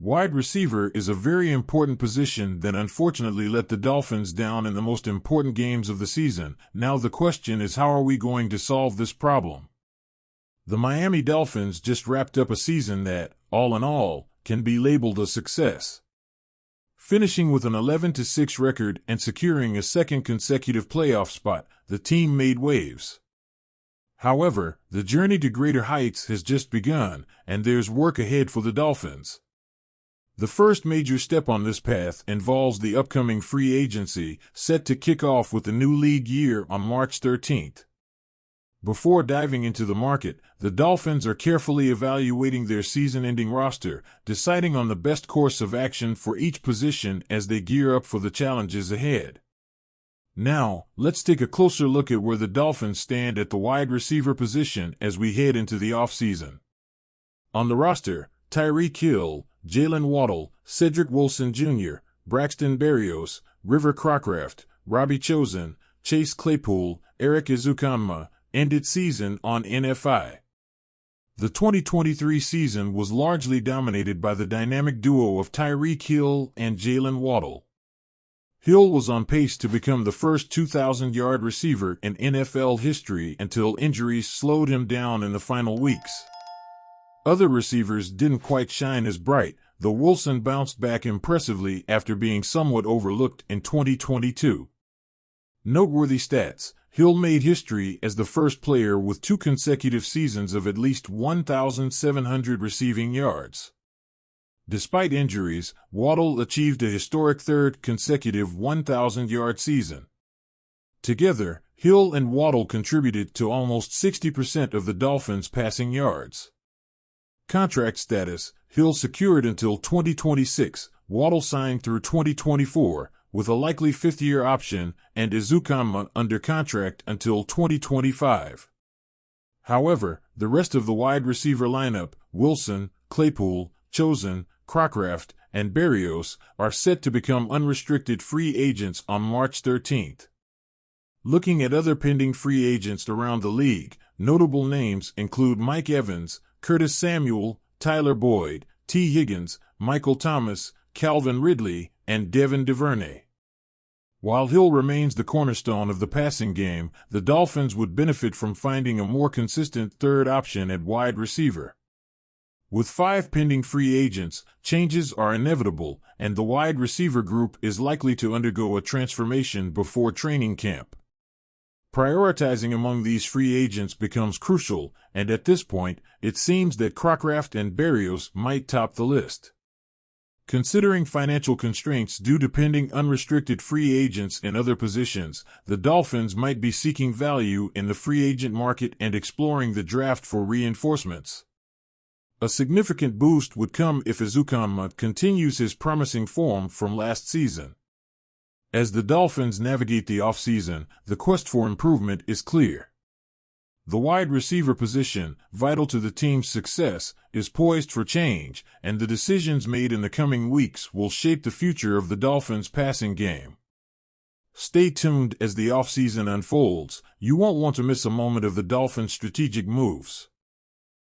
Wide receiver is a very important position that unfortunately let the Dolphins down in the most important games of the season. Now the question is, how are we going to solve this problem? The Miami Dolphins just wrapped up a season that, all in all, can be labeled a success. Finishing with an 11-6 record and securing a second consecutive playoff spot, the team made waves. However, the journey to greater heights has just begun, and there's work ahead for the Dolphins. The first major step on this path involves the upcoming free agency, set to kick off with the new league year on March 13th. Before diving into the market, the Dolphins are carefully evaluating their season-ending roster, deciding on the best course of action for each position as they gear up for the challenges ahead. Now, let's take a closer look at where the Dolphins stand at the wide receiver position as we head into the offseason. On the roster, Tyreek Hill, Jalen Waddle, Cedric Wilson Jr., Braxton Berrios, River Crocraft, Robbie Chosen, Chase Claypool, Eric Ezukanma, ended season on NFI. The 2023 season was largely dominated by the dynamic duo of Tyreek Hill and Jalen Waddle. Hill was on pace to become the first 2,000-yard receiver in NFL history until injuries slowed him down in the final weeks. Other receivers didn't quite shine as bright, though Wilson bounced back impressively after being somewhat overlooked in 2022. Noteworthy stats: Hill made history as the first player with 2 consecutive seasons of at least 1,700 receiving yards. Despite injuries, Waddle achieved a historic third consecutive 1,000-yard season. Together, Hill and Waddle contributed to almost 60% of the Dolphins' passing yards. Contract status: Hill secured until 2026, Waddle signed through 2024, with a likely 5th-year option, and Ezukanma under contract until 2025. However, the rest of the wide receiver lineup, Wilson, Claypool, Chosen, Crocraft, and Berrios, are set to become unrestricted free agents on March 13th. Looking at other pending free agents around the league, notable names include Mike Evans, Curtis Samuel, Tyler Boyd, T. Higgins, Michael Thomas, Calvin Ridley, and Devin DuVernay. While Hill remains the cornerstone of the passing game, the Dolphins would benefit from finding a more consistent third option at wide receiver. With 5 pending free agents, changes are inevitable, and the wide receiver group is likely to undergo a transformation before training camp. Prioritizing among these free agents becomes crucial, and at this point, it seems that Crocraft and Berrios might top the list. Considering financial constraints due to pending unrestricted free agents in other positions, the Dolphins might be seeking value in the free agent market and exploring the draft for reinforcements. A significant boost would come if Ezukanma continues his promising form from last season. As the Dolphins navigate the offseason, the quest for improvement is clear. The wide receiver position, vital to the team's success, is poised for change, and the decisions made in the coming weeks will shape the future of the Dolphins' passing game. Stay tuned as the offseason unfolds. You won't want to miss a moment of the Dolphins' strategic moves.